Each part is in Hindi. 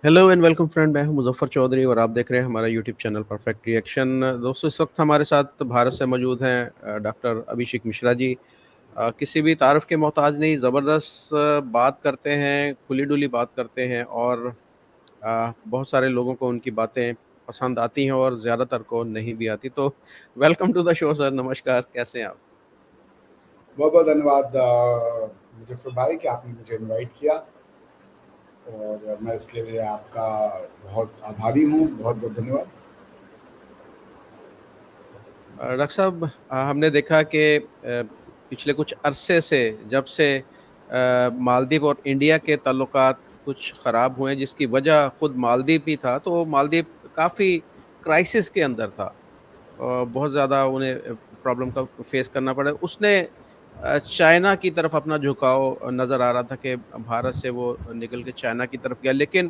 Hello and welcome friend. मैं हूं मुजफ्फर चौधरी और आप देख रहे हैं हमारा यूट्यूब चैनल परफेक्ट रिएक्शन। दोस्तों, इस वक्त हमारे साथ भारत से मौजूद हैं डॉक्टर अभिषेक मिश्रा जी। किसी भी तारफ़ के मोहताज नहीं, ज़बरदस्त बात करते हैं, खुली डुली बात करते हैं और बहुत सारे लोगों को उनकी बातें पसंद आती हैं और ज़्यादातर को नहीं भी आती। तो welcome to the show sir, नमस्कार, कैसे हैं आप? बहुत बहुत धन्यवाद मुजफ्फर भाई कि आपने मुझे इनवाइट किया और मैं इसके लिए आपका बहुत आभारी हूँ। बहुत बहुत धन्यवाद। डॉक्टर साहब, हमने देखा कि पिछले कुछ अरसे से जब से मालदीव और इंडिया के ताल्लुकात कुछ ख़राब हुए हैं, जिसकी वजह खुद मालदीव ही था। तो मालदीव काफ़ी क्राइसिस के अंदर था और बहुत ज़्यादा उन्हें प्रॉब्लम का फेस करना पड़ा। उसने चाइना की तरफ अपना झुकाव नज़र आ रहा था कि भारत से वो निकल के चाइना की तरफ गया, लेकिन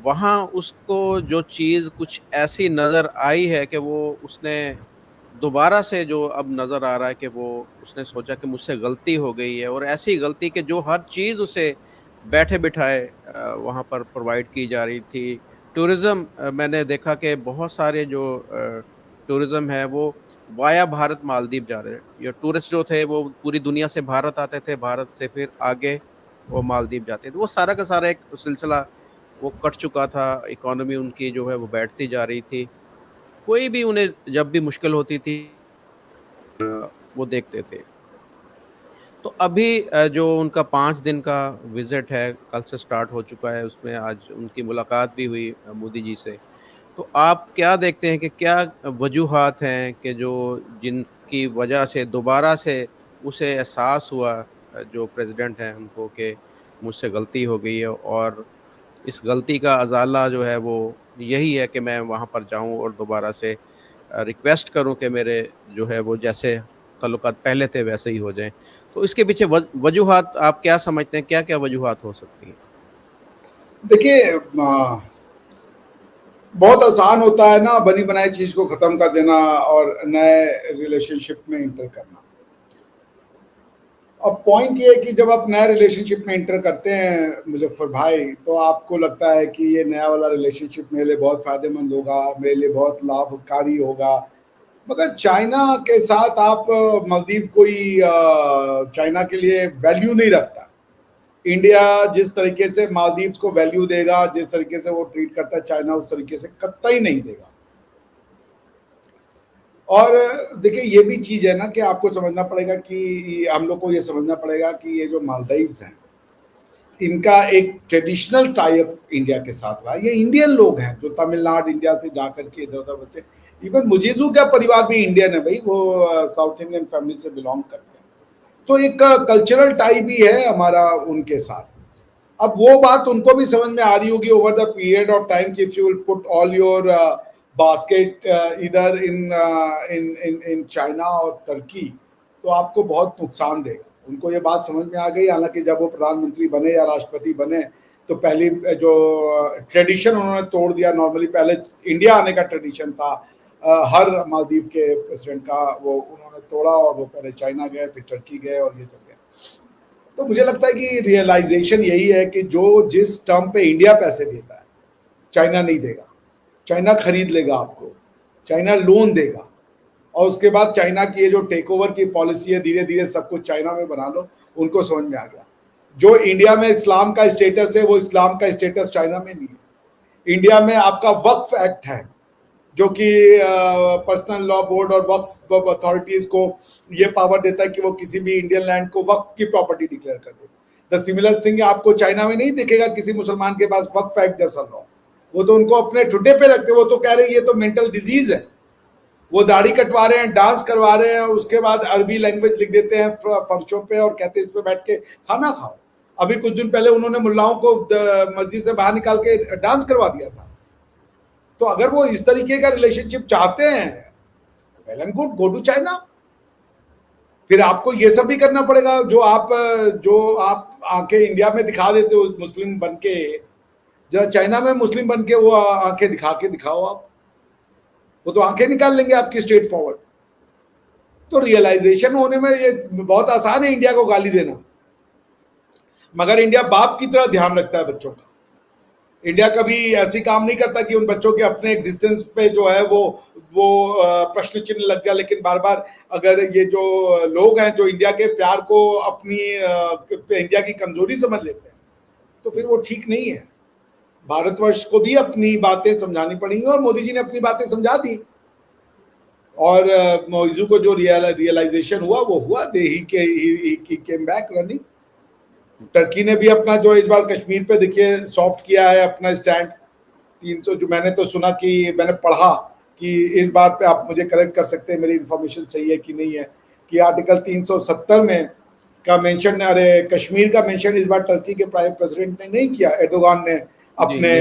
वहाँ उसको जो चीज़ कुछ ऐसी नज़र आई है कि वो उसने दोबारा से जो अब नज़र आ रहा है कि वो उसने सोचा कि मुझसे गलती हो गई है, और ऐसी गलती कि जो हर चीज़ उसे बैठे-बिठाए वहाँ पर प्रोवाइड की जा रही थी। टूरिज़्म, मैंने देखा कि बहुत सारे जो टूरिज़्म है वो वाया भारत मालदीव जा रहे हैं। ये टूरिस्ट जो थे वो पूरी दुनिया से भारत आते थे, भारत से फिर आगे वो मालदीव जाते थे। वो सारा का सारा एक सिलसिला वो कट चुका था, इकॉनमी उनकी जो है वो बैठती जा रही थी। कोई भी उन्हें जब भी मुश्किल होती थी वो देखते थे। तो अभी जो उनका 5 दिन का विज़िट है, कल से स्टार्ट हो चुका है, उसमें आज उनकी मुलाकात भी हुई मोदी जी से। तो आप क्या देखते हैं कि क्या वजूहात हैं कि जो जिनकी वजह से दोबारा से उसे एहसास हुआ, जो प्रेज़िडेंट हैं उनको, कि मुझसे गलती हो गई है और इस गलती का अज़ाला जो है वो यही है कि मैं वहाँ पर जाऊँ और दोबारा से रिक्वेस्ट करूँ कि मेरे जो है वो जैसे ताल्लुकात पहले थे वैसे ही हो जाएँ। तो इसके पीछे वजूहात आप क्या समझते हैं, क्या-क्या वजूहात हो सकती हैं? देखिए बहुत आसान होता है ना बनी बनाई चीज़ को ख़त्म कर देना और नए रिलेशनशिप में इंटर करना। अब पॉइंट ये है कि जब आप नए रिलेशनशिप में इंटर करते हैं मुजफ्फर भाई, तो आपको लगता है कि ये नया वाला रिलेशनशिप मेरे लिए बहुत फ़ायदेमंद होगा, मेरे लिए बहुत लाभकारी होगा। मगर चाइना के साथ आप मालदीव कोई चाइना के लिए वैल्यू नहीं रखता। इंडिया जिस तरीके से मालदीव्स को वैल्यू देगा, जिस तरीके से वो ट्रीट करता है, चाइना उस तरीके से कतई नहीं देगा। और देखिए ये भी चीज़ है ना कि आपको समझना पड़ेगा कि हम लोग को ये समझना पड़ेगा कि ये जो मालदीव्स हैं, इनका एक ट्रेडिशनल टाई अप इंडिया के साथ रहा। ये इंडियन लोग हैं जो तमिलनाडु इंडिया से जाकर के इधर उधर बचे। इवन मुजीजू का परिवार भी इंडियन है भाई, वो साउथ इंडियन फैमिली से बिलोंग करते हैं। तो एक कल्चरल टाई भी है हमारा उनके साथ। अब वो बात उनको भी समझ में आ रही होगी over the period of time कि if you will put all your basket इधर इन इन इन इन चाइना और तुर्की, तो आपको बहुत नुकसान देगा। उनको ये बात समझ में आ गई। हालांकि जब वो प्रधानमंत्री बने या राष्ट्रपति बने, तो पहली जो ट्रेडिशन उन्होंने तोड़ दिया। नॉर्मली पहले इंडिया आने का ट्रेडिशन था हर मालदीव के प्रेसिडेंट का, वो उन्होंने तोड़ा और वो पहले चाइना गए, फिर तुर्की गए और ये सब गए। तो मुझे लगता है कि रियलाइजेशन यही है कि जो जिस टर्म पे इंडिया पैसे देता है, चाइना नहीं देगा। चाइना खरीद लेगा आपको, चाइना लोन देगा, और उसके बाद चाइना की ये जो टेक ओवर की पॉलिसी है, धीरे धीरे सब कुछ चाइना में बना लो। उनको समझ में आ गया जो इंडिया में इस्लाम का स्टेटस है, वो इस्लाम का स्टेटस चाइना में नहीं है। इंडिया में आपका वक्फ एक्ट है, जो कि पर्सनल लॉ बोर्ड और वक्फ अथॉरिटीज को ये पावर देता है कि वो किसी भी इंडियन लैंड को वक्फ की प्रॉपर्टी डिक्लेयर कर दे। द सिमिलर थिंग आपको चाइना में नहीं दिखेगा किसी मुसलमान के पास वक्फ एक्ट जैसा लॉ। वो तो उनको अपने ठुड्डे पे रखते, वो तो कह रहे हैं ये तो मेंटल डिजीज है। वो दाढ़ी कटवा रहे हैं, डांस करवा रहे हैं, और उसके बाद अरबी लैंग्वेज लिख देते हैं फर्शों पे और कहते हैं इस पे बैठ के खाना खाओ। अभी कुछ दिन पहले उन्होंने मुल्लाओं को मस्जिद से बाहर निकाल के डांस करवा दिया था। तो अगर वो इस तरीके का रिलेशनशिप चाहते हैं, well and good, go to China. फिर आपको ये सब भी करना पड़ेगा जो आप आंखें इंडिया में दिखा देते हो मुस्लिम बन के, जरा चाइना में मुस्लिम बन के वो आंखें दिखा के दिखाओ आप। वो तो आंखें निकाल लेंगे आपकी स्ट्रेट फॉरवर्ड। तो रियलाइजेशन होने में ये बहुत आसान है इंडिया को गाली देना, मगर इंडिया बाप की तरह ध्यान रखता है बच्चों का। इंडिया कभी ऐसी काम नहीं करता कि उन बच्चों के अपने एग्जिस्टेंस पे जो है वो प्रश्न चिन्ह लग गया, लेकिन बार बार अगर ये जो लोग हैं जो इंडिया के प्यार को अपनी इंडिया की कमजोरी समझ लेते हैं तो फिर वो ठीक नहीं है। भारतवर्ष को भी अपनी बातें समझानी पड़ेंगी और मोदी जी ने अपनी बातें समझा दी और मौजू को जो रियलाइजेशन हुआ वो हुआ, दे ही केम बैक रनिंग। टर्की ने भी अपना जो इस बार कश्मीर पे देखिए सॉफ्ट किया है अपना स्टैंड 300, जो मैंने तो सुना कि मैंने पढ़ा कि इस बार पे आप मुझे करेक्ट कर सकते हैं, मेरी इंफॉर्मेशन सही है कि नहीं है, कि आर्टिकल 370 में का मेंशन, अरे कश्मीर का मेंशन इस बार टर्की के प्राइम प्रेसिडेंट ने नहीं किया, एर्दोगान ने अपने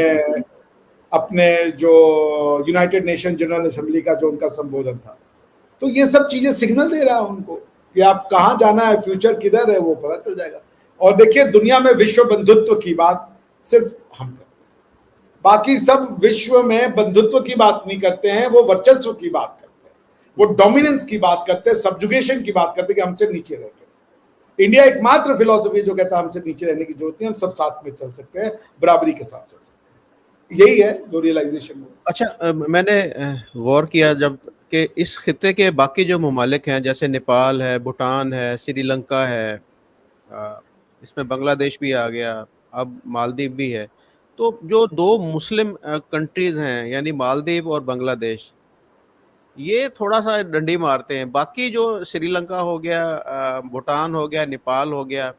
अपने जो यूनाइटेड नेशन जनरल असेंबली का जो उनका संबोधन था। तो ये सब चीजें सिग्नल दे रहा है उनको कि आप कहाँ जाना है, फ्यूचर किधर है वो पता चल जाएगा। और देखिए दुनिया में विश्व बंधुत्व की बात सिर्फ हम करते हैं, बाकी सब विश्व में बंधुत्व की बात नहीं करते हैं, वो वर्चस्व की बात करते हैं, वो डोमिनेंस की बात करते हैं, सब्जुगेशन की बात करते हैं कि हमसे नीचे रहते। इंडिया एकमात्र फिलॉसफी जो कहता है हमसे नीचे रहने की जरूरत नहीं, हम सब साथ में चल सकते हैं, बराबरी के साथ चल सकते हैं। यही है जो रियलाइजेशन हुआ। अच्छा, मैंने गौर किया जब कि इस खिते के बाकी जो ममालिक हैं जैसे नेपाल है, भूटान है, श्रीलंका है, इसमें बांग्लादेश भी आ गया, अब मालदीव भी है, तो जो दो मुस्लिम कंट्रीज हैं यानी मालदीव और बांग्लादेश, ये थोड़ा सा डंडी मारते हैं। बाकी जो श्रीलंका हो गया, भूटान हो गया, नेपाल हो गया,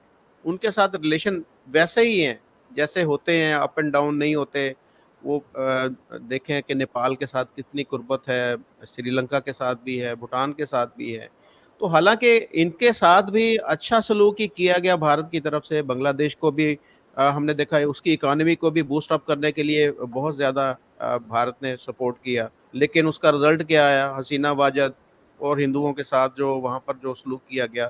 उनके साथ रिलेशन वैसे ही हैं जैसे होते हैं, अप एंड डाउन नहीं होते। वो देखें कि नेपाल के साथ कितनी कुर्बत है, श्रीलंका के साथ भी है, भूटान के साथ भी है। तो हालांकि इनके साथ भी अच्छा सलूक ही किया गया भारत की तरफ से। बांग्लादेश को भी हमने देखा है, उसकी इकोनॉमी को भी बूस्ट अप करने के लिए बहुत ज़्यादा भारत ने सपोर्ट किया, लेकिन उसका रिजल्ट क्या आया? हसीना वाजद और हिंदुओं के साथ जो वहाँ पर जो सलूक किया गया।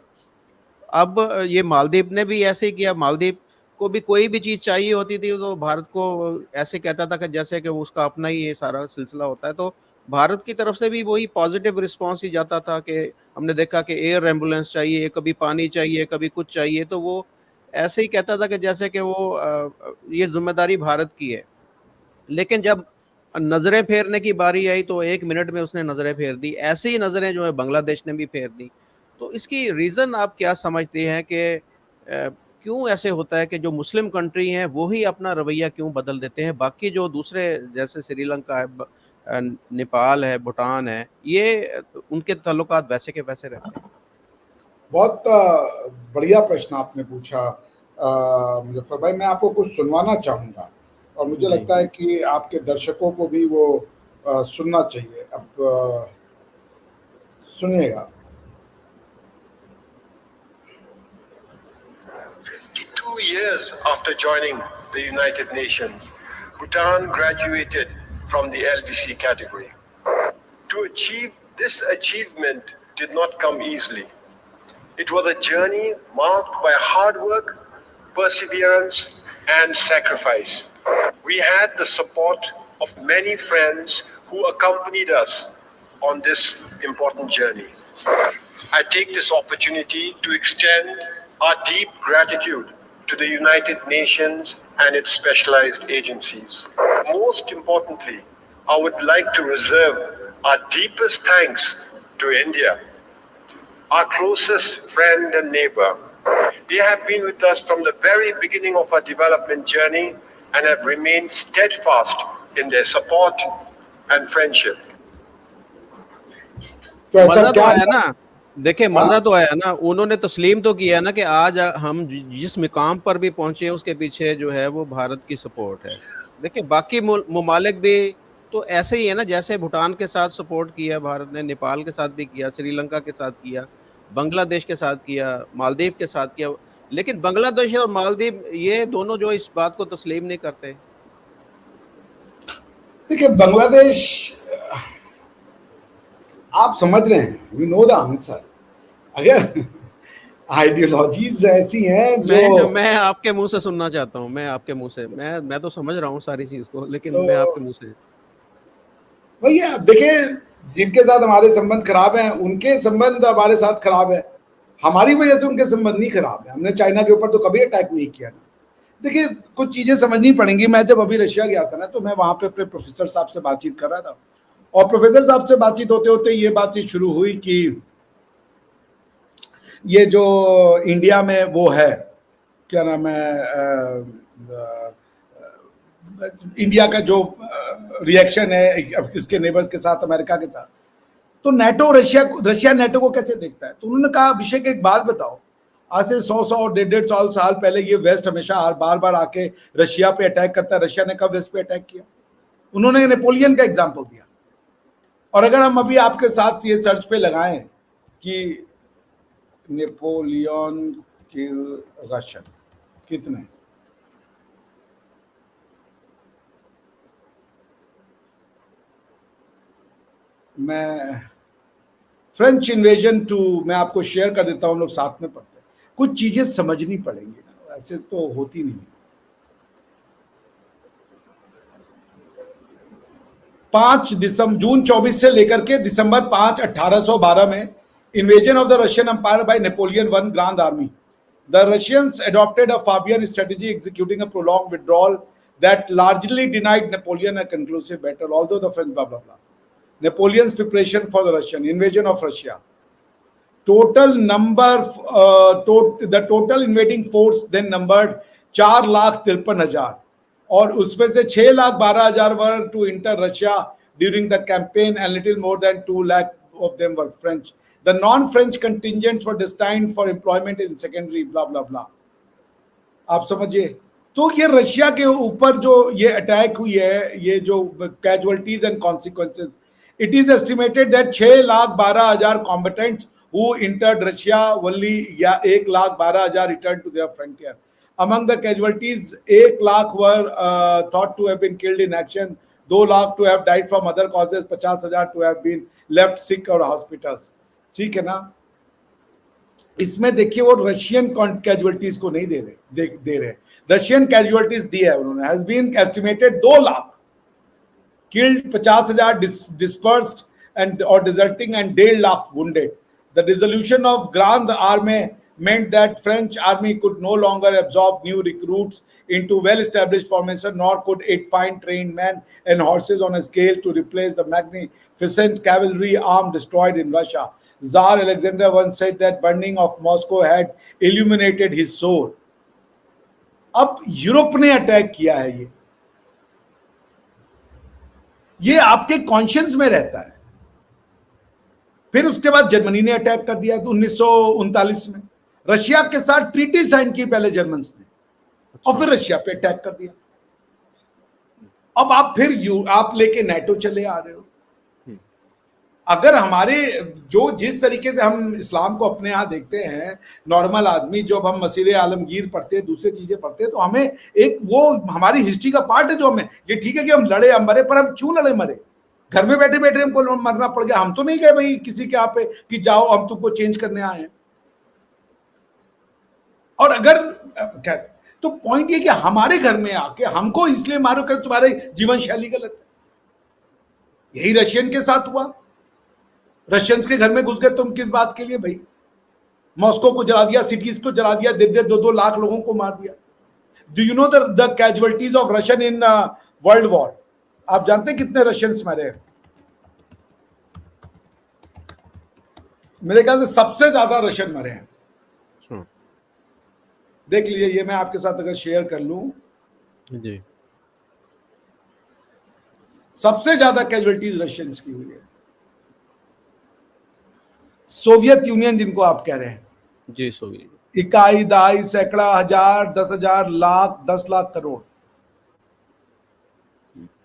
अब ये मालदीव ने भी ऐसे ही किया। मालदीव को भी कोई भी चीज़ चाहिए होती थी तो भारत को ऐसे कहता था कि जैसे कि उसका अपना ही ये सारा सिलसिला होता है। तो भारत की तरफ से भी वही पॉजिटिव रिस्पॉन्स ही जाता था कि हमने देखा कि एयर एम्बुलेंस चाहिए, कभी पानी चाहिए, कभी कुछ चाहिए, तो वो ऐसे ही कहता था कि जैसे कि वो ये जिम्मेदारी भारत की है। लेकिन जब नजरें फेरने की बारी आई तो 1 मिनट में उसने नजरें फेर दी। ऐसी ही नजरें जो है बांग्लादेश ने भी फेर दी। तो इसकी रीजन आप क्या समझते हैं कि क्यों ऐसे होता है कि जो मुस्लिम कंट्री हैं वो ही अपना रवैया क्यों बदल देते हैं, बाकी जो दूसरे जैसे श्रीलंका है, नेपाल है, भूटान है, ये उनके ताल्लुकात वैसे के वैसे रहते हैं? बहुत बढ़िया प्रश्न आपने पूछा मुजफ्फर भाई। मैं आपको कुछ सुनवाना चाहूँगा और मुझे जी। लगता है कि आपके दर्शकों को भी वो सुनना चाहिए। अब सुनिएगा। 2 years after joining the United Nations, Bhutan graduated from the LDC category. To achieve this achievement did not come easily. It was a journey marked by hard work, perseverance, and sacrifice. We had the support of many friends who accompanied us on this important journey. I take this opportunity to extend our deep gratitude to the United Nations and its specialized agencies. Most importantly, I would like to reserve our deepest thanks to India, our closest friend and neighbor. They have been with us from the very beginning of our development journey and have remained steadfast in their support and friendship. तो ऐसा मजा तो क्या आया ना, देखिए हाँ? मजा तो आया ना, उन्होंने तस्लीम तो किया ना कि आज हम जिस मुकाम पर भी पहुंचे हैं उसके पीछे जो है वो भारत की सपोर्ट है। देखिए बाकी ममालिक भी तो ऐसे ही है ना, जैसे भूटान के साथ सपोर्ट किया भारत ने, नेपाल के साथ भी किया, श्रीलंका के साथ किया, बांग्लादेश के साथ किया, मालदीव के साथ किया। लेकिन बांग्लादेश और मालदीव ये दोनों जो इस बात को तस्लीम नहीं करते। देखिए बांग्लादेश, आप समझ रहे हैं, वी नो द आंसर। अगर आइडियोलॉजीज ऐसी हैं जो मैं आपके मुंह से सुनना चाहता हूँ, मैं आपके मुंह से, मैं तो समझ रहा हूँ सारी चीज को, लेकिन तो मैं आपके मुंह से। भैया देखिए, जिनके साथ हमारे संबंध खराब हैं उनके संबंध हमारे साथ खराब है, हमारी वजह से उनके संबंध नहीं खराब है। हमने चाइना के ऊपर तो कभी अटैक नहीं किया ना, देखिए कुछ चीजें समझनी पड़ेंगी। मैं जब अभी रशिया गया था ना, तो मैं वहां पे अपने प्रोफेसर साहब से बातचीत कर रहा था, और प्रोफेसर साहब से बातचीत होते होते ये बातचीत शुरू हुई कि ये जो इंडिया में वो है, क्या नाम है, इंडिया का जो रिएक्शन है इसके नेबर्स के साथ, अमेरिका के साथ, तो नेटो रशिया नेटो को कैसे देखता है। तो उन्होंने कहा अभिषेक एक बात बताओ, आज से 100 और 150 साल पहले ये वेस्ट हमेशा बार बार आके रशिया पे अटैक करता है, रशिया ने कब वेस्ट पे अटैक किया। उन्होंने नेपोलियन का एग्जाम्पल दिया। और अगर हम अभी आपके साथ ये सर्च पे लगाएं कि नेपोलियन किल रशियन, कितने, मैं फ्रेंच इन्वेजन टू, मैं आपको शेयर कर देता हूं, हम लोग साथ में पढ़ते हैं। कुछ चीजें समझनी पड़ेंगी ना, ऐसे तो होती नहीं। 5 दिसंबर जून 24 से लेकर के दिसंबर 5 1812 में invasion of the Russian Empire by Napoleon I Grand Army. The Russians adopted a Fabian strategy, executing a prolonged withdrawal that largely denied Napoleon a conclusive battle, although the French blah blah blah. Napoleon's preparation for the Russian invasion of Russia. Total number, the total invading force then numbered 4,53,000, और उसमें से 6,12,000 were to enter Russia during the campaign, and little more than 2 lakh of them were French. The non-French contingents were destined for employment in secondary blah blah blah. आप समझिए, तो ये रशिया के ऊपर जो ये अटैक हुई है, ये जो casualties and consequences, it is estimated that 6,12,000 combatants who entered Russia, only 1,12,000 returned to their frontier. Among the casualties, 1,00,000 were thought to have been killed in action, 2,00,000 to have died from other causes, 50,000 to have been left sick or hospitals. ठीक है ना। इसमें देखिए वो रशियन कैजुअलिटीज को नहीं दे रहे, रशियन कैजुअलिटीज दी है उन्होंने, has been estimated 2,00,000 killed, 50,000 dispersed and or deserting, and 1,50,000 wounded. The dissolution of Grande Armée meant that French army could no longer absorb new recruits into well-established formation, nor could it find trained men and horses on a scale to replace the magnificent cavalry arm destroyed in Russia. Tsar Alexander once said that burning of Moscow had illuminated his soul. अब यूरोप ने अटैक किया है, ये आपके कॉन्शियंस में रहता है। फिर उसके बाद जर्मनी ने अटैक कर दिया 1939 में, रशिया के साथ ट्रीटी साइन की पहले जर्मन्स ने, और फिर रशिया पे अटैक कर दिया। अब आप फिर आप लेके नेटो चले आ रहे हो। अगर हमारे जो जिस तरीके से हम इस्लाम को अपने यहाँ देखते हैं, नॉर्मल आदमी, जब हम मसीरे आलमगीर पढ़ते हैं, दूसरी चीजें पढ़ते हैं, तो हमें एक वो हमारी हिस्ट्री का पार्ट है जो हमें, ये ठीक है कि हम लड़े, हम मरे, पर हम क्यों लड़े मरे? घर में बैठे बैठे हमको मरना पड़ गया। हम तो नहीं गए भाई किसी के यहाँ पे कि जाओ हम तुमको चेंज करने आए हैं। और अगर तो पॉइंट ये कि हमारे घर में आके हमको इसलिए मारो कर तुम्हारे जीवन शैली गलत है। यही रशियन के साथ हुआ, रशियंस के घर में घुस गए तुम किस बात के लिए भाई? मॉस्को को जला दिया, सिटीज को जला दिया, 1.5-2 लाख लोगों को मार दिया। Do you know the casualties of Russian in world war? आप जानते हैं कितने रशियंस मरे हैं? मेरे ख्याल से सबसे ज्यादा रशियन मरे हैं। देख लीजिए, ये मैं आपके साथ अगर शेयर कर लूं जी, सबसे ज्यादा कैजुअलिटीज रशियंस की हुई है। सोवियत यूनियन जिनको आप कह रहे हैं जी, सोवियत, इकाई, दहाई, सैकड़ा, हजार, 10,000, lakh, 10 lakh crore.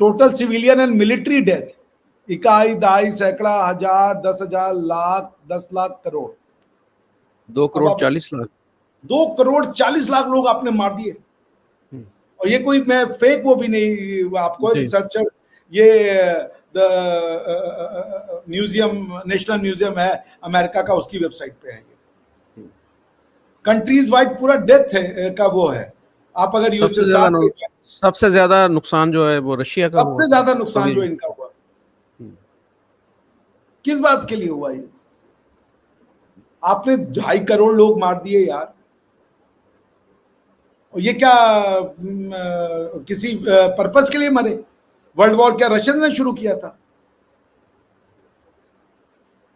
Total civilian and military death, इकाई, दहाई, सैकड़ा, हजार, 10,000, लाख, 10 लाख करोड़, 2 करोड़ 40 लाख, 2 करोड़ 40 लाख लोग आपने मार दिए। और ये कोई मैं फेक वो भी नहीं, आपको रिसर्चर, ये म्यूजियम, नेशनल म्यूजियम है अमेरिका का, उसकी वेबसाइट पे है। कंट्रीज वाइड पूरा डेथ है का वो है। आप अगर सबसे ज्यादा नुकसान जो है वो रशिया का, सबसे ज्यादा नुकसान जो इनका हुआ, किस बात के लिए हुआ? ये आपने 2.5 करोड़ लोग मार दिए यार। ये क्या किसी पर्पस के लिए मरे? वर्ल्ड वॉर क्या रशियन ने शुरू किया था?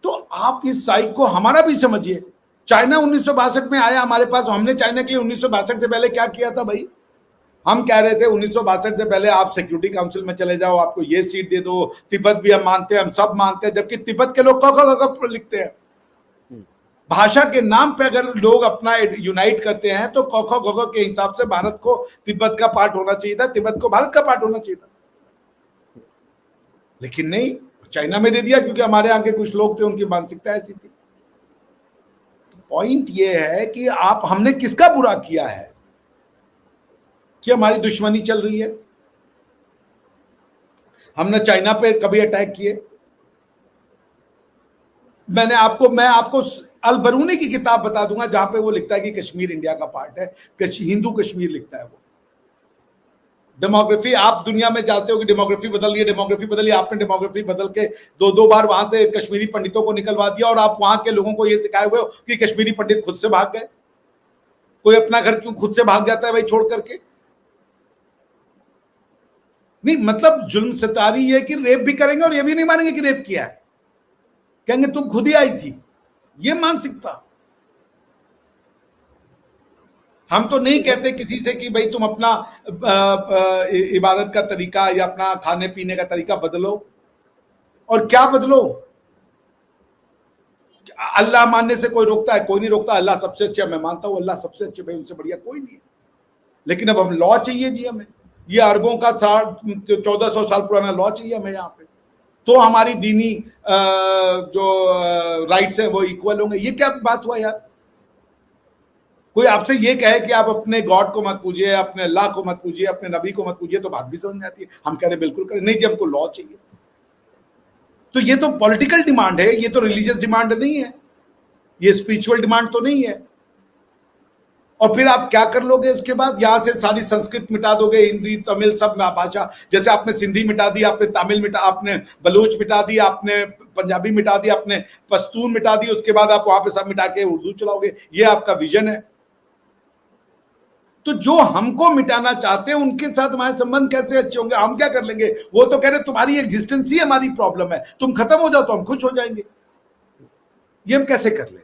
तो आप इस साइक को हमारा भी समझिए। चाइना 1962 में आया हमारे पास, हमने चाइना के लिए 1962 से पहले क्या किया था भाई? हम कह रहे थे 1962 से पहले आप सिक्योरिटी काउंसिल में चले जाओ, आपको ये सीट दे दो, तिब्बत भी हम मानते हैं, हम सब मानते हैं, जबकि तिब्बत के लोग क लिखते हैं। भाषा के नाम पे अगर लोग अपना यूनाइट करते हैं तो क ख के हिसाब से भारत को तिब्बत का पार्ट होना चाहिए था, तिब्बत को भारत का पार्ट होना चाहिए था, लेकिन नहीं, चाइना में दे दिया क्योंकि हमारे यहाँ के कुछ लोग थे, उनकी मानसिकता ऐसी थी। पॉइंट ये है कि आप, हमने किसका बुरा किया है कि हमारी दुश्मनी चल रही है? हमने चाइना पे कभी अटैक किए? मैं आपको अल बरूनी की किताब बता दूंगा जहां पे वो लिखता है कि कश्मीर इंडिया का पार्ट है, हिंदू कश्मीर लिखता है वो। डेमोग्राफी, आप दुनिया में जानते हो कि डेमोग्राफी बदल रही है, डेमोग्राफी बदली, आपने डेमोग्राफी बदल के दो बार वहां से कश्मीरी पंडितों को निकलवा दिया, और आप वहां के लोगों को ये सिखाए हुए हो कि कश्मीरी पंडित खुद से भाग गए। कोई अपना घर क्यों खुद से भाग जाता है भाई छोड़ करके? नहीं, मतलब जुल्म सितारी ये कि रेप भी करेंगे और ये भी नहीं मानेंगे कि रेप किया है, कहेंगे तुम खुद ही आई थी। ये मानसिकता। हम तो नहीं कहते किसी से कि भाई तुम अपना इबादत का तरीका या अपना खाने पीने का तरीका बदलो, और क्या बदलो? अल्लाह मानने से कोई रोकता है? कोई नहीं रोकता। अल्लाह सबसे अच्छा, मैं मानता हूं अल्लाह सबसे अच्छे, भाई उनसे बढ़िया कोई नहीं है। लेकिन अब हम लॉ चाहिए जी, हमें ये अरबों का 1400 साल पुराना लॉ चाहिए हमें यहाँ पे, तो हमारी दीनी जो राइट्स हैं वो इक्वल होंगे। ये क्या बात हुआ यार? कोई आपसे ये कहे कि आप अपने गॉड को मत पूजिए, अपने अल्लाह को मत पूजिए, अपने नबी को मत पूजिए, तो बात भी समझ में आती है। हम कह रहे बिल्कुल करें, नहीं जी हमको लॉ चाहिए। तो ये तो पॉलिटिकल डिमांड है, ये तो रिलीजियस डिमांड नहीं है, ये स्पिरिचुअल डिमांड तो नहीं है। और फिर आप क्या कर लोगे इसके बाद? यहां से सारी संस्कृत मिटा दोगे, हिंदी तमिल सब भाषा, जैसे आपने सिंधी मिटा दी, आपने तमिल मिटा, आपने बलूच मिटा दी, आपने पंजाबी मिटा दी, आपने पश्तून मिटा दी, उसके बाद आप वहां पे सब मिटा के उर्दू चलाओगे। ये आपका विजन है। तो जो हमको मिटाना चाहते हैं उनके साथ हमारे संबंध कैसे अच्छे होंगे? हम क्या कर लेंगे? वो तो कह रहे तुम्हारी एग्जिस्टेंस ही हमारी प्रॉब्लम है, तुम खत्म हो जाओ तो हम खुश हो जाएंगे। ये हम कैसे कर ले?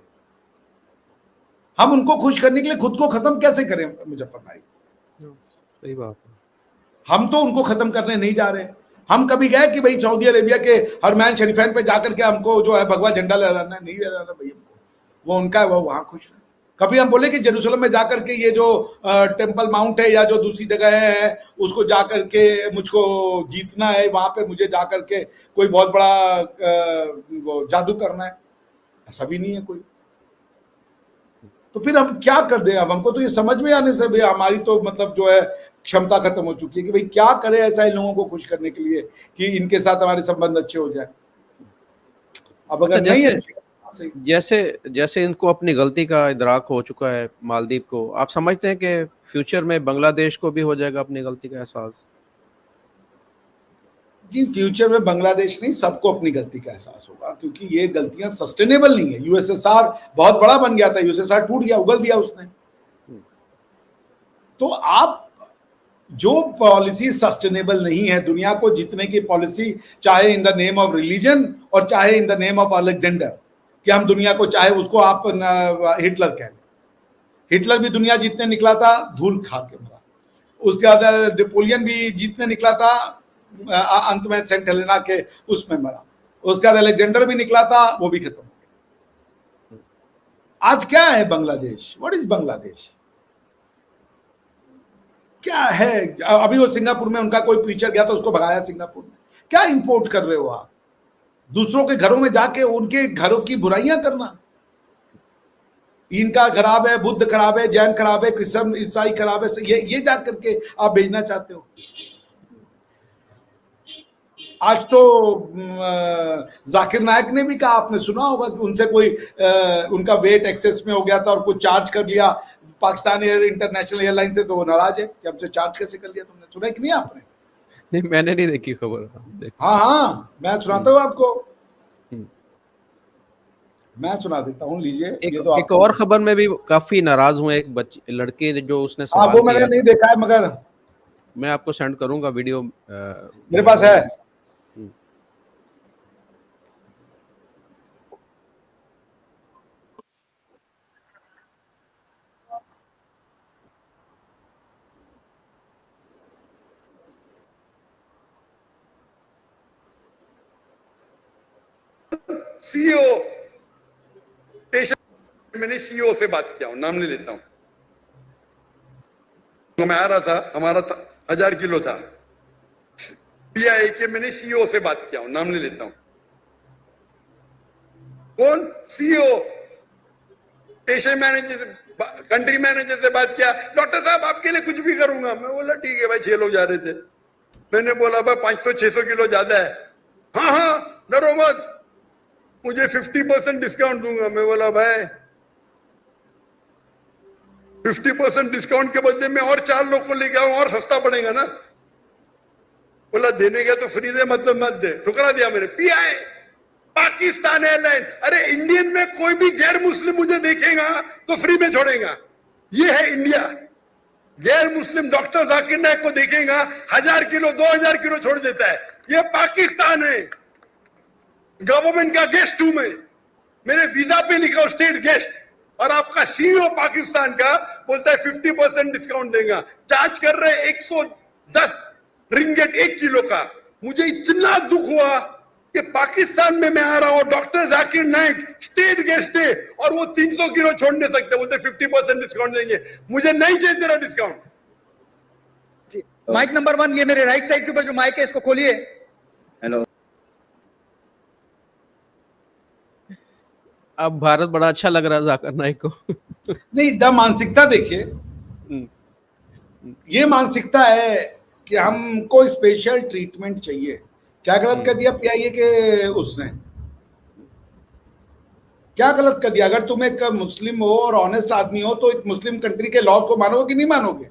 हम उनको खुश करने के लिए खुद को खत्म कैसे करें मुजफ्फर भाई? सही बात है। हम तो उनको खत्म करने नहीं जा रहे। हम कभी गए कि भाई सऊदी अरेबिया के हरमैन शरीफैन पे जाकर के हमको जो है भगवा झंडा लहराना है? नहीं लहराना भाई हमको, वो उनका है, वो वहां खुश है। कभी हम बोले कि जेरूसलम में जाकर के ये जो टेम्पल माउंट है या जो दूसरी जगह है उसको जाकर के मुझको जीतना है, वहां पे मुझे जाकर के कोई बहुत बड़ा वो जादू करना है? ऐसा भी नहीं है कोई। तो फिर हम क्या कर दें? अब हमको तो ये समझ में आने से भी हमारी तो मतलब जो है क्षमता खत्म हो चुकी है कि भाई क्या करें ऐसा इन लोगों को खुश करने के लिए कि इनके साथ हमारे संबंध अच्छे हो जाए। अब अगर नहीं अच्छे, जैसे जैसे इनको अपनी गलती का इदराक हो चुका है मालदीव को, आप समझते हैं कि फ्यूचर में बांग्लादेश को भी हो जाएगा अपनी गलती का एहसास? जी, फ्यूचर में बांग्लादेश नहीं, सबको अपनी गलती का एहसास होगा, क्योंकि ये गलतियां सस्टेनेबल नहीं है। यूएसएसआर बहुत बड़ा बन गया था, यूएसएसआर टूट गया, उगल दिया उसने। तो आप जो पॉलिसी सस्टेनेबल नहीं है, दुनिया को जीतने की पॉलिसी, चाहे in the name of religion और चाहे in the name of Alexander, कि हम दुनिया को, चाहे उसको आप हिटलर कह लें, हिटलर भी दुनिया जीतने निकला था, धूल खा के मरा। उसके बाद नेपोलियन भी जीतने निकला था, अंत में सेंट हेलेना के उसमें मरा। उसके बाद अलेक्जेंडर भी निकला था, वो भी खत्म हो गया। आज क्या है बांग्लादेश? What is Bangladesh? क्या है? अभी वो सिंगापुर में उनका कोई प्रीचर गया था, उसको भगाया सिंगापुर में। क्या इंपोर्ट कर रहे हो आप? दूसरों के घरों में जाके उनके घरों की बुराइयां करना। इनका खराब है, बुद्ध खराब है, जैन खराब है, क्रिश्चियन ईसाई खराब है, ये जा करके आप भेजना चाहते हो। आज तो जाकिर नायक ने भी कहा, आपने सुना होगा कि उनसे कोई उनका वेट एक्सेस में हो गया था और कुछ चार्ज कर लिया पाकिस्तान एयर इंटरनेशनल एयरलाइन से, तो वो नाराज है कि हमसे चार्ज कैसे कर लिया तुमने। सुना कि नहीं आपने? नहीं, मैंने नहीं देखी खबर। हाँ, मैं सुनाता हूँ आपको। मैं सुना देता हूँ, लीजिए। एक ये तो एक आप, और खबर में भी काफी नाराज हुए एक लड़के ने, जो उसने हाँ सवाल वो मैंने किया नहीं था। देखा है, मगर मैं आपको सेंड करूंगा वीडियो, मेरे जो है पास वो। है। हम्म। सीईओ पेशेंट, मैंने सीईओ से बात किया हूं, नाम नहीं लेता हूं। मैं आ रहा था, हमारा 1000 किलो था, पीआई के, मैंने सीईओ से बात किया हूं, नाम नहीं लेता हूं। कौन? CEO, patient manager, country manager से बात किया, डॉक्टर साहब आपके लिए कुछ भी करूंगा। मैं बोला ठीक है भाई, 6 लोग जा रहे थे। मैंने बोला भाई 500-600 किलो ज्यादा है। हाँ हाँ डरो मत, मुझे 50% डिस्काउंट दूंगा। मैं बोला भाई 50% डिस्काउंट के बदले में और 4 लोग को लेके आऊं, और सस्ता पड़ेगा ना। बोला देने का तो फ्री दे, मतलब मत दे। ठुकरा दिया मैंने। पीआई पाकिस्तान एयरलाइन, अरे इंडियन में कोई भी गैर मुस्लिम मुझे देखेगा तो फ्री में छोड़ेगा। ये है इंडिया। गैर मुस्लिम डॉक्टर जाकिर नायक को देखेगा, 1000 किलो 2000 किलो छोड़ देता है। ये पाकिस्तान है। गवर्नमेंट का गेस्ट हूं मैं, मेरे वीजा पे लिखा हो स्टेट गेस्ट, और आपका सीईओ पाकिस्तान का बोलता है 50% डिस्काउंट देगा। चार्ज कर रहे 110 रिंगेट 1 किलो का। मुझे इतना दुख हुआ कि पाकिस्तान में मैं आ रहा हूं, doctor Zakir Naik state guest है, और वो 300 किलो छोड़ नहीं सकते, बोलते 50% डिस्काउंट देंगे। मुझे नहीं चाहिए तेरा डिस्काउंट। माइक नंबर 1, ये मेरे राइट साइड के ऊपर जो माइक है इसको खोलिए। हेलो, अब भारत बड़ा अच्छा लग रहा है जाकिर नाइक को। नहीं, द मानसिकता देखिए, ये मानसिकता है कि हमको स्पेशल ट्रीटमेंट चाहिए। क्या गलत कर दिया पीआईए के उसने? क्या गलत कर दिया? अगर तुम एक मुस्लिम हो और ऑनेस्ट आदमी हो तो एक मुस्लिम कंट्री के लॉ को मानोगे कि नहीं मानोगे?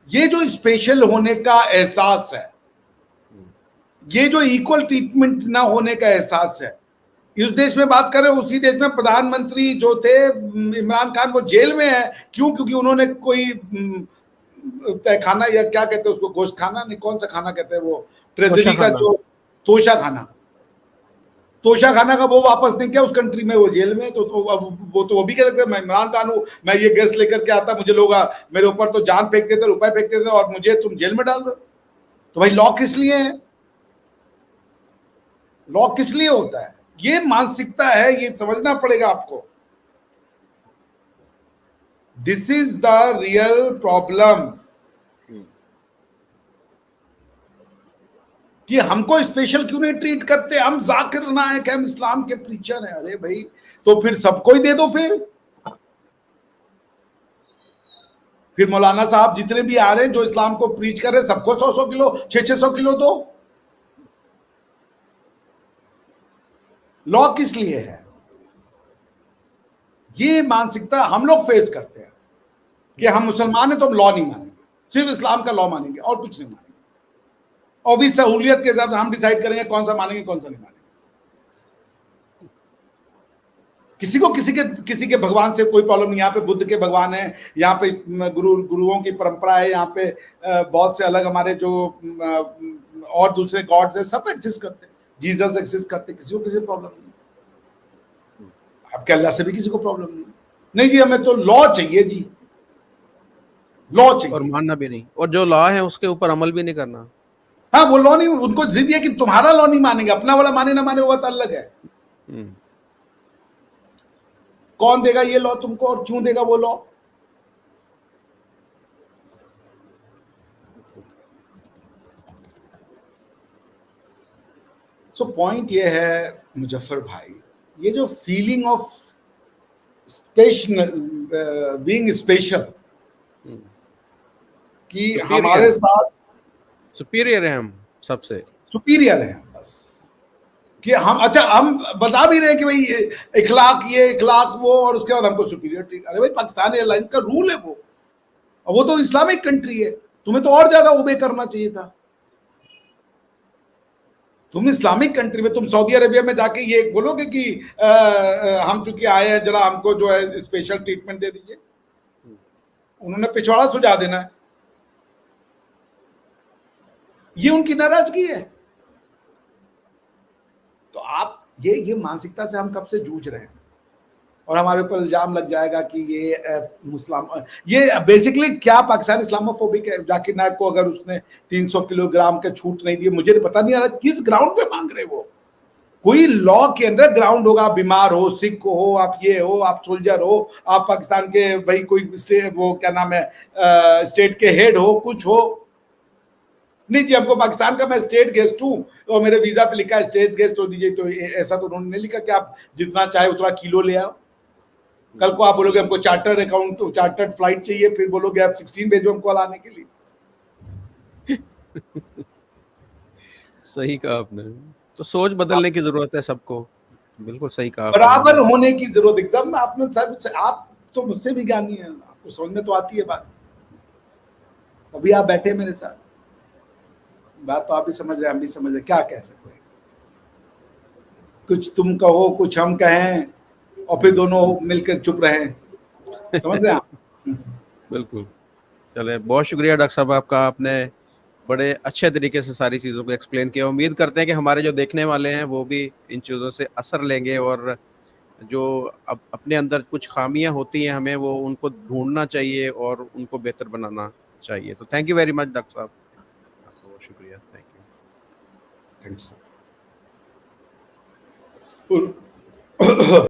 ये जो स्पेशल होने का एहसास है, ये जो इक्वल ट्रीटमेंट ना होने का एहसास है, इस देश में बात करें, उसी देश में प्रधानमंत्री जो थे इमरान खान, वो जेल में है। क्यों? क्योंकि उन्होंने कोई तहखाना, या क्या कहते हैं उसको, गोश्त खाना नहीं, कौन सा खाना कहते हैं वो, ट्रेजरी का जो तोशा खाना का वो वापस नहीं किया उस कंट्री में, वो जेल में। तो अब वो भी कह सकते हैं मैं इमरान खान हूं, मैं ये गैस लेकर के आता, मुझे लोग मेरे ऊपर तो जान फेंक देते, रुपए फेंक देते, और मुझे तुम जेल में डाल दो। तो भाई लॉ किस लिए है? लॉ किस लिए होता है? ये मानसिकता है, ये समझना पड़ेगा आपको। This is the real problem, कि हमको स्पेशल क्यों नहीं ट्रीट करते? हम जाकिर नायक, हम इस्लाम के प्रीचर हैं। अरे भाई, तो फिर सबको ही दे दो। फिर मौलाना साहब जितने भी आ रहे हैं जो इस्लाम को प्रीच कर रहे हैं, सबको 100-100 किलो, 600-600 किलो दो। लॉ किस लिए है? ये मानसिकता हम लोग फेस करते हैं कि हम मुसलमान हैं तो हम लॉ नहीं मानेंगे, सिर्फ इस्लाम का लॉ मानेंगे और कुछ नहीं मानेंगे। और भी सहूलियत के हिसाब से हम डिसाइड करेंगे कौन सा मानेंगे कौन सा नहीं मानेंगे। किसी के भगवान से कोई प्रॉब्लम नहीं। यहाँ पे बुद्ध के भगवान है, यहाँ पे गुरुओं की परंपरा है, यहाँ पे बहुत से अलग हमारे जो और दूसरे गॉड्स है, सब एग्जिस्ट करते हैं, जीसस एग्जिस्ट करते हैं, किसी को किसी प्रॉब्लम नहीं। आपके अल्लाह से भी किसी को प्रॉब्लम नहीं जी, हमें तो लॉ चाहिए जी, लॉ चाहिए, और मानना भी नहीं, और जो लॉ है उसके ऊपर अमल भी नहीं करना। हाँ, वो लॉ नहीं, उनको जिद है कि तुम्हारा लॉ नहीं मानेंगे, अपना वाला माने ना माने वो बात अलग है। कौन देगा ये लॉ तुमको, और क्यों देगा वो लॉ? सो पॉइंट ये है मुजफ्फर भाई, ये जो feeling of special, being special, कि हमारे साथ सुपीरियर है, हम सबसे सुपीरियर है, बस कि हम, अच्छा हम बता भी रहे हैं कि भाई इखलाक ये इखलाक वो, और उसके बाद हमको सुपीरियर ट्रीट। अरे भाई, पाकिस्तान एयरलाइंस का रूल है वो, और वो तो इस्लामिक कंट्री है, तुम्हें तो और ज्यादा ओबे करना चाहिए था। तुम इस्लामिक कंट्री में, तुम सऊदी अरेबिया में जाके ये बोलोगे कि हम चूंकि आए हैं जरा हमको जो है स्पेशल ट्रीटमेंट दे दीजिए। उन्होंने पिछवाड़ा सुझा देना है, ये उनकी नाराजगी है। तो आप ये मानसिकता से हम कब से जूझ रहे हैं, और हमारे ऊपर इल्जाम लग जाएगा कि ये मुस्लिम, ये बेसिकली क्या पाकिस्तान इस्लामोफोबिक है। जाकिर नायक को अगर उसने 300 किलोग्राम के छूट नहीं दिए, मुझे पता नहीं आ रहा किस ग्राउंड पे मांग रहे वो। कोई लॉ के अंदर ग्राउंड होगा, आप बीमार हो, सिक हो, आप ये हो, आप सोल्जर हो, आप पाकिस्तान के भाई कोई स्टेट, वो क्या नाम है, स्टेट के हेड हो, कुछ हो। नहीं जी हमको पाकिस्तान का, मैं स्टेट गेस्ट हूँ और मेरे वीजा पे लिखा है स्टेट गेस्ट, तो दीजिए। तो ऐसा तो उन्होंने नहीं लिखा कि आप जितना चाहे उतना किलो ले आओ। कल को आप बोलोगे हमको चार्टर्ड अकाउंट, चार्टर्ड फ्लाइट चाहिए, फिर बोलोगे आप 16 भेजो हमको लाने के लिए। सही कहा आपने। तो सोच बदलने की जरूरत है सबको। बिल्कुल सही कहा आपने। बराबर होने की जरूरत, एकदम। आपने सर, आप तो मुझसे भी ज्ञानी है, आपको समझ में तो आती है बात। अभी आप बैठे मेरे साथ, बात तो आप भी समझ रहे, हम भी समझ रहे, क्या कह सकते हैं। कुछ तुम कहो, कुछ हम कहें, और फिर दोनों मिलकर चुप रहे। समझ रहे हैं आप? बिल्कुल। चले, बहुत शुक्रिया डॉक्टर साहब आपका। आपने बड़े अच्छे तरीके से सारी चीज़ों को एक्सप्लेन किया। उम्मीद करते हैं कि हमारे जो देखने वाले हैं वो भी इन चीज़ों से असर लेंगे, और जो अब अपने अंदर कुछ खामियां होती हैं हमें वो उनको ढूंढना चाहिए और उनको बेहतर बनाना चाहिए। तो thank you very much doctor साहब, आपका बहुत शुक्रिया। Thank you. Thank you sir.